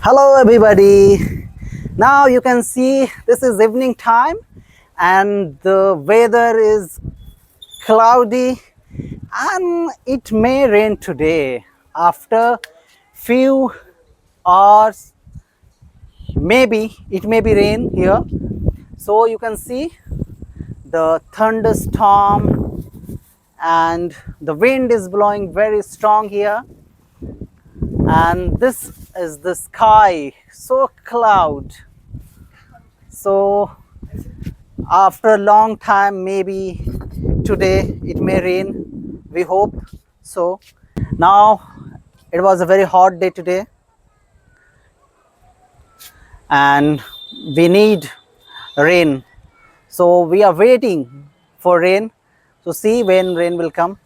Hello everybody. Now you can see this is evening time and the weather is cloudy and it may rain today. After few hours maybe it may be rain here. So you can see the thunderstorm and the wind is blowing very strong here, and this is the sky so cloud. So after a long time, maybe today it may rain, we hope so. Now it was a very hot day today and we need rain, so we are waiting for rain to see when rain will come.